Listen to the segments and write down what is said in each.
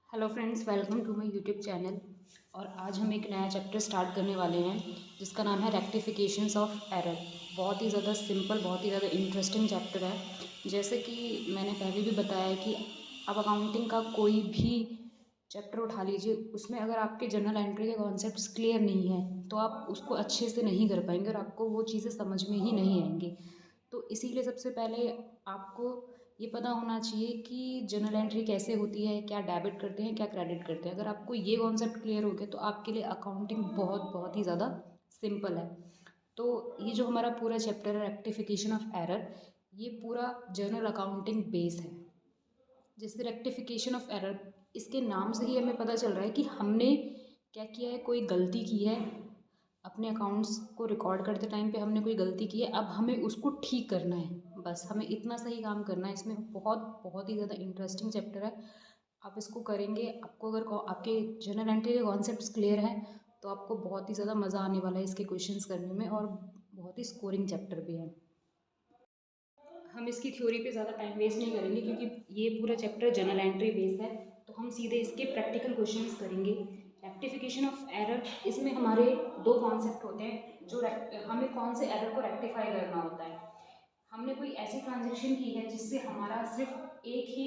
Hello friends, welcome to my YouTube channel. और आज हम एक नया चैप्टर स्टार्ट करने वाले हैं जिसका नाम है रेक्टिफिकेशंस ऑफ एरर। बहुत ही ज़्यादा सिंपल, बहुत ही ज़्यादा इंटरेस्टिंग चैप्टर है। जैसे कि मैंने पहले भी बताया कि आप अकाउंटिंग का कोई भी चैप्टर उठा लीजिए, उसमें अगर आपके जर्नल एंट्री के कॉन्सेप्ट्स क्लियर नहीं हैं तो आप उसको अच्छे से नहीं कर पाएंगे और आपको वो चीज़ें समझ में ही नहीं आएंगी। तो इसीलिए सबसे पहले आपको ये पता होना चाहिए कि जर्नल एंट्री कैसे होती है, क्या डेबिट करते हैं, क्या क्रेडिट करते हैं। अगर आपको ये कॉन्सेप्ट क्लियर हो गया तो आपके लिए अकाउंटिंग बहुत बहुत ही ज़्यादा सिंपल है। तो ये जो हमारा पूरा चैप्टर है रेक्टिफिकेशन ऑफ एरर, ये पूरा जर्नल अकाउंटिंग बेस है। जैसे रेक्टिफिकेशन ऑफ एरर, इसके नाम से ही हमें पता चल रहा है कि हमने क्या किया है, कोई गलती की है। अपने अकाउंट्स को रिकॉर्ड करते टाइम पे हमने कोई गलती की है, अब हमें उसको ठीक करना है। बस हमें इतना सा ही काम करना है। इसमें बहुत बहुत ही ज़्यादा इंटरेस्टिंग चैप्टर है। आप इसको करेंगे, आपको अगर आपके जर्नल एंट्री के कॉन्सेप्ट्स क्लियर हैं तो आपको बहुत ही ज़्यादा मज़ा आने वाला है इसके क्वेश्चंस करने में, और बहुत ही स्कोरिंग चैप्टर भी है। हम इसकी थ्योरी पे ज़्यादा टाइम वेस्ट नहीं करेंगे क्योंकि ये पूरा चैप्टर जर्नल एंट्री बेस्ड है। तो हम सीधे इसके प्रैक्टिकल क्वेश्चंस करेंगे। रेक्टिफिकेशन ऑफ एरर, इसमें हमारे दो कॉन्सेप्ट होते हैं। हमें कौन से एरर को रेक्टिफाई करना होता है। हमने कोई ऐसी ट्रांजेक्शन की है जिससे हमारा सिर्फ एक ही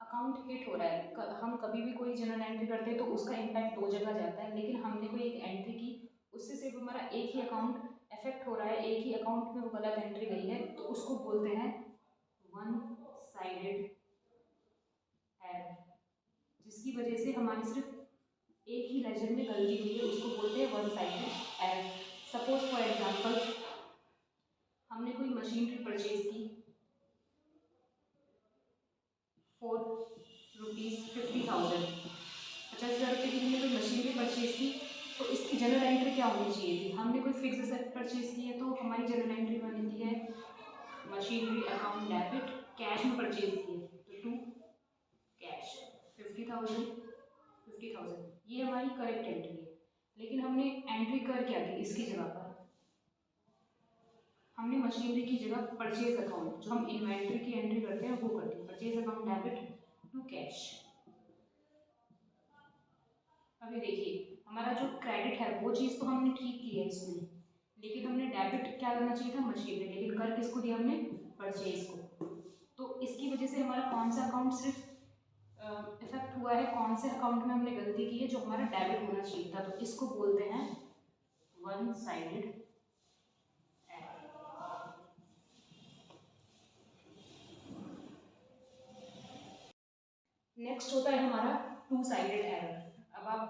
अकाउंट हिट हो रहा है। हम कभी भी कोई जर्नल एंट्री करते हैं तो उसका इम्पैक्ट दो जगह जाता है, लेकिन हमने कोई एक एंट्री की, उससे सिर्फ हमारा एक ही अकाउंट इफेक्ट हो रहा है, एक ही अकाउंट में वो गलत एंट्री गई है, तो उसको बोलते हैं वन साइडेड एरर। जिसकी वजह से हमारी सिर्फ एक ही लेजर में गलती हुई है, उसको बोलते हैं one sided error. Suppose for example, हमने कोई मशीनरी परचेज की फॉर ₹50,000। 50,000 रुपये की हमने कोई मशीनरी परचेज की, तो इसकी जनरल एंट्री क्या होनी चाहिए थी। हमने कोई फिक्स एसेट परचेज की है तो हमारी जनरल एंट्री बनती है मशीनरी अकाउंट डेबिट, कैश में परचेज की है तो टू कैश 50,000। ये हमारी करेक्ट एंट्री है। लेकिन हमने एंट्री कर क्या की इसकी जगह पर, हमने मशीनरी की जगह परचेज अकाउंट, जो हम इन्वेंट्री की एंट्री करते हैं वो करते हैं purchase account debit to cash. अभी देखिए, हमारा जो क्रेडिट है वो चीज़ तो हमने ठीक की है इसमें, लेकिन हमने डेबिट क्या करना चाहिए था मशीनरी, लेकिन कर किसको दिया हमने, परचेज को। तो इसकी वजह से हमारा कौन सा अकाउंट सिर्फ इफेक्ट हुआ है, कौन से अकाउंट में हमने गलती की है जो हमारा डेबिट होना चाहिए था, तो इसको बोलते हैं वन साइडेड एरर। नेक्स्ट होता है हमारा टू साइडेड एरर। अब आप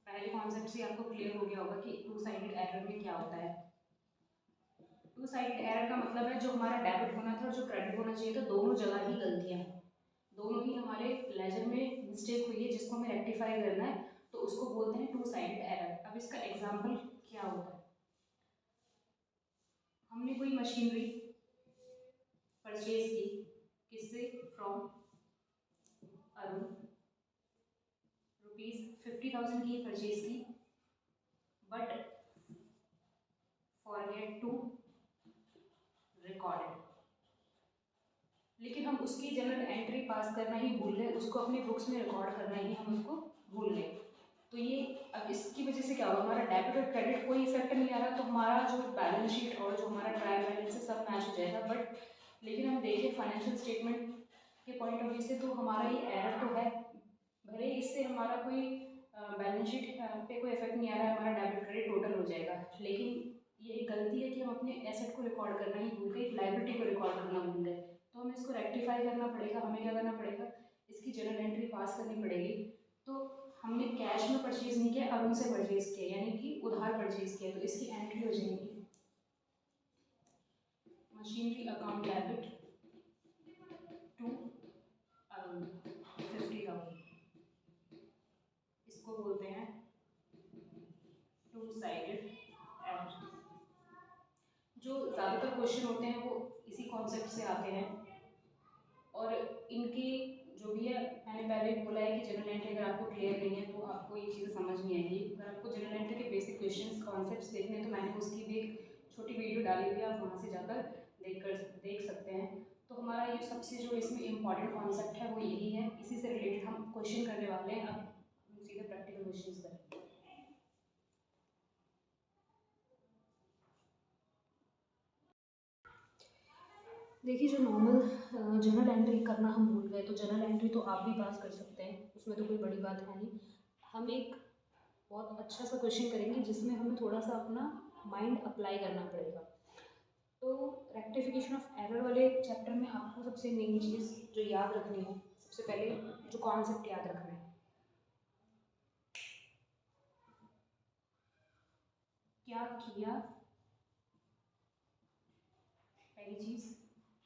पहले कॉन्सेप्ट से आपको क्लियर हो गया होगा कि टू साइडेड एरर में क्या होता है। टू साइडेड एरर का मतलब है जो हमारा डेबिट होना था और जो क्रेडिट होना चाहिए था, दोनों जगह ही गलतियां, दोनों ही हमारे लेजर में मिस्टेक हुई है जिसको हमें रेक्टिफाई करना है, तो उसको बोलते हैं टू साइडेड एरर। अब इसका एग्जांपल क्या होता है। हमने कोई मशीनरी परचेज की, किससे, फ्रॉम अरुण, ₹50,000 की परचेज की, बट फॉरगेट टू रिकॉर्ड। लेकिन हम उसकी जनरल एंट्री पास करना ही भूल गए, उसको अपने बुक्स में रिकॉर्ड करना ही हम उसको भूल गए। तो ये अब इसकी वजह से क्या हुआ, हमारा डेबिट और क्रेडिट कोई इफेक्ट नहीं आ रहा, तो हमारा जो बैलेंस शीट और जो हमारा ट्रायल बैलेंस है सब मैच हो जाएगा। बट लेकिन हम देखें फाइनेंशियल स्टेटमेंट के पॉइंट ऑफ व्यू से तो हमारा ये एरर तो है। भले ही इससे हमारा कोई बैलेंस शीट पे कोई इफेक्ट नहीं आ रहा है, हमारा डेबिट क्रेडिट टोटल हो जाएगा, लेकिन ये एक गलती है कि हम अपने एसेट को रिकॉर्ड करना ही भूल गए, एक लाइबिलिटी को रिकॉर्ड करना भूल गए। तो हमें इसको रेक्टिफाई करना पड़ेगा। हमें क्या करना पड़ेगा, इसकी जनरल एंट्री पास करनी पड़ेगी। तो हमने कैश में परचेज नहीं किया, अरुण से परचेज किया, यानी कि उधार परचेज किया, तो इसकी एंट्री हो जाएगी machinery account debit to Arun 50,000। इसको बोलते हैं टू साइडेड एरर। जो ज़्यादातर क्वेश्चन होते हैं वो इसी कॉन्सेप्ट से आते हैं, और इनकी जो भी है, मैंने पहले बोला है कि जनरल एंट्री अगर आपको क्लियर नहीं है तो आपको ये चीज़ें समझ नहीं आएगी। अगर आपको जनरल एंट्री के बेसिक क्वेश्चंस कॉन्सेप्ट्स देखने हैं तो मैंने उसकी भी एक छोटी वीडियो डाली हुई है, आप वहाँ से जाकर देख सकते हैं। तो हमारा ये सबसे जो इसमें इम्पॉर्टेंट कॉन्सेप्ट है वो यही है, इसी से रिलेटेड हम क्वेश्चन करने वाले हैं। अब हम सीधे प्रैक्टिकल क्वेश्चंस करेंगे। देखिए, जो नॉर्मल जर्नल एंट्री करना हम भूल गए, तो जर्नल एंट्री तो आप भी पास कर सकते हैं, उसमें तो कोई बड़ी बात है नहीं। हम एक बहुत अच्छा सा क्वेश्चन करेंगे जिसमें हमें थोड़ा सा अपना माइंड अप्लाई करना पड़ेगा। तो रेक्टिफिकेशन ऑफ एरर वाले चैप्टर में आपको सबसे मेन चीज़ जो याद रखनी है, सबसे पहले जो कॉन्सेप्ट याद रखना है, क्या किया। पहली चीज़,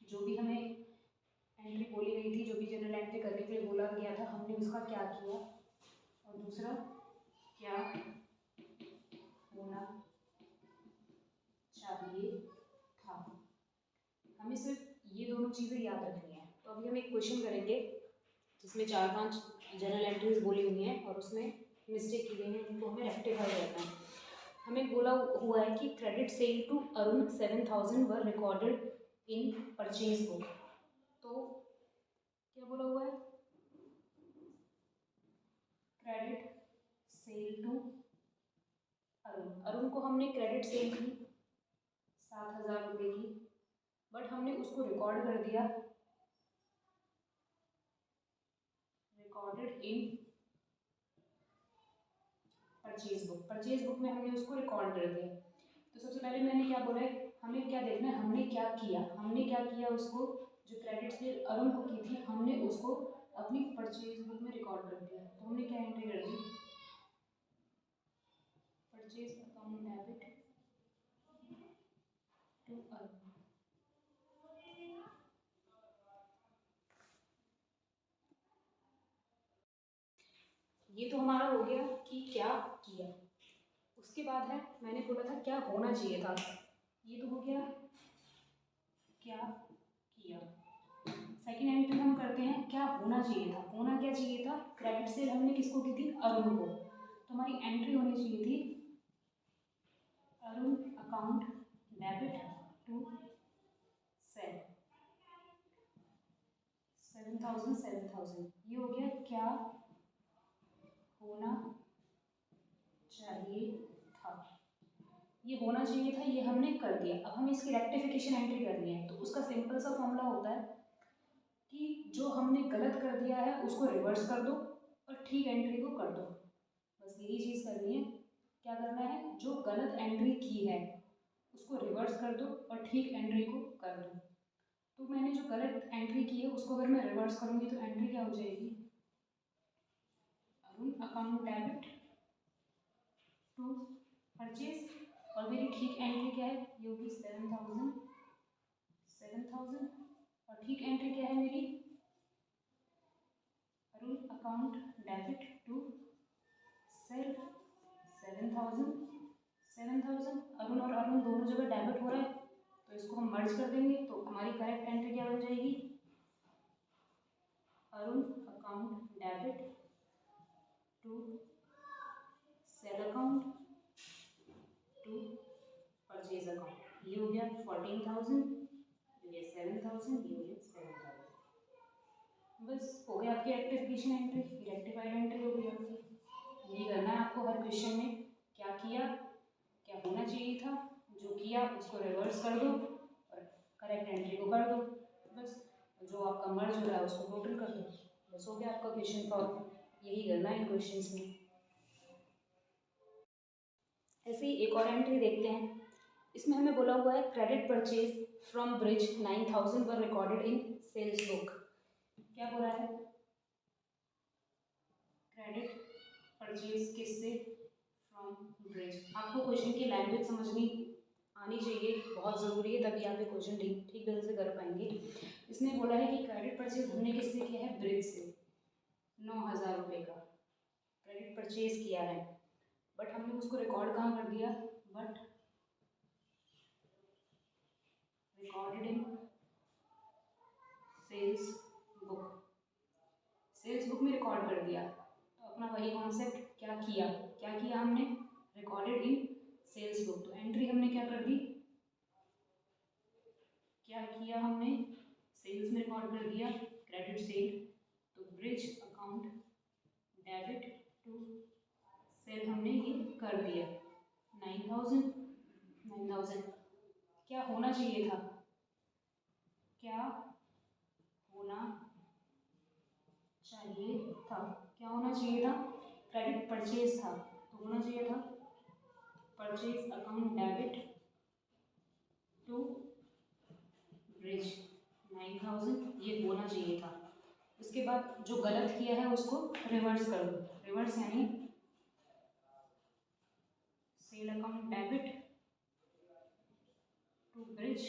जो भी हमें एंट्री बोली गई थी, जो भी जनरल एंट्री करने के लिए बोला गया था, हमने उसका क्या किया। और दूसरा, क्या होना चाहिए था। हमें सिर्फ ये दोनों चीज़ें याद रखनी है। तो अभी हम एक क्वेश्चन करेंगे जिसमें 4-5 जनरल एंट्रीज बोली हुई हैं और उसमें मिस्टेक की गई है, उनको हमें रेक्टिफाई करना है। हमें बोला हुआ है कि credit sale to Arun 7,000 were recorded in purchase book. तो क्या बोला हुआ है, क्रेडिट सेल टू अरुण को हमने क्रेडिट सेल की 7,000 रुपये की, बट हमने उसको रिकॉर्ड कर दिया, recorded in purchase book. Purchase book में हमने उसको रिकॉर्ड कर दिया। तो सबसे पहले मैंने क्या बोला है, हमें क्या देखना है, हमने क्या किया उसको, जो क्रेडिट सेल अरुण को की थी, हमने उसको अपनी परचेज बुक में रिकॉर्ड कर दिया। तो हमने क्या एंट्री कर दी, purchase account debit to Arun. ये तो हमारा हो गया कि क्या किया। उसके बाद है, मैंने बोला था क्या होना चाहिए था, ये तो हो गया क्या किया। सेकेंड एंट्री हम करते हैं क्या होना चाहिए था। होना क्या चाहिए था, क्रेडिट सेल हमने किसको की थी, अरुण को। तो हमारी एंट्री होनी चाहिए थी Arun account debit to sale 7,000। ये हो गया क्या होना चाहिए था। ये होना चाहिए था, ये हमने कर दिया। अब हमें इसकी रेक्टिफिकेशन एंट्री करनी है। तो उसका सिंपल सा फॉर्मूला होता है कि जो हमने गलत कर दिया है उसको रिवर्स कर दो और ठीक एंट्री को कर दो। बस यही चीज़ करनी है। क्या करना है, जो गलत एंट्री की है उसको रिवर्स कर दो और ठीक एंट्री को कर दो। तो मैंने जो गलत एंट्री की है उसको अगर मैं रिवर्स करूँगी तो एंट्री क्या हो जाएगी, Arun account debit to purchase. और मेरी ठीक एंट्री क्या है, ये होगी 7,000। और ठीक एंट्री क्या है मेरी, Arun account debit to sale 7,000। Arun और अरुण दोनों जगह डेबिट हो रहा है, तो इसको हम मर्ज कर देंगे। तो हमारी करेक्ट एंट्री क्या बन जाएगी, Arun account debit to sale account to purchase account. ये हो गया 14,000, ये 7,000, ये हो गया 7,000। बस हो गया आपकी रेक्टिफिकेशन एंट्री, रेक्टिफाइड एंट्री हो गई आपकी। ये करना है आपको हर क्वेश्चन में, क्या किया, क्या होना चाहिए था, जो किया उसको रिवर्स कर दो और करेक्ट एंट्री को कर दो। बस जो आपका मर्ज हो रहा है उसको टोटल कर दो। बस हो गया आपका क्वेश्चन सॉल्व। यही करना है इन क्वेश्चंस में। ऐसे ही एक और एंट्री देखते हैं। इसमें हमें बोला हुआ है credit purchase from Brij 9,000 were recorded in sales book. क्या बोला है, क्रेडिट परचेज किससे, फ्रॉम ब्रिज। आपको क्वेश्चन की लैंग्वेज समझनी आनी चाहिए, बहुत ज़रूरी है, तभी आप ये क्वेश्चन ठीक ढंग से कर पाएंगे। इसने बोला है कि क्रेडिट परचेज हमने किससे किया है, ब्रिज से 9,000 रुपये का क्रेडिट परचेज किया है। बट हमने उसको रिकॉर्ड कहाँ कर दिया, but recorded in sales book. Sales book में रिकॉर्ड कर दिया। तो अपना वही कॉन्सेप्ट, क्या किया हमने, रिकॉर्डेड इन सेल्स बुक। तो एंट्री हमने क्या कर दी, क्या किया हमने, सेल्स में रिकॉर्ड कर दिया क्रेडिट सेल। तो Brij account debit to sale हमने ये कर दिया 9000 9000। क्या होना चाहिए था, क्या होना चाहिए था, क्या होना चाहिए था, क्रेडिट परचेज था तो होना चाहिए था purchase account debit to Brij 9000, ये होना चाहिए था। उसके बाद जो गलत किया है उसको रिवर्स कर दो, रिवर्स यानी sale account debit to Brij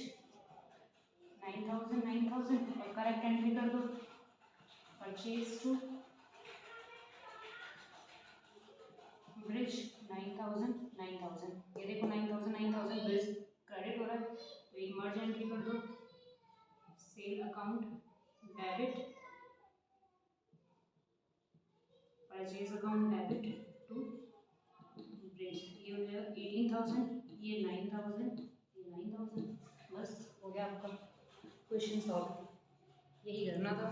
9000 9000 और करेक्ट एंट्री कर दो परचेज टू ब्रिज 9000 9000। ये देखो 9000 9000 ब्रिज क्रेडिट हो रहा है तो एक मर्ज एंट्री कर दो sale account debit purchase account debit to Brij. ये हो जाएगा 18000, ये 9000, ये 9000। बस हो गया आपका क्वेश्चन सॉल्व। यही करना था।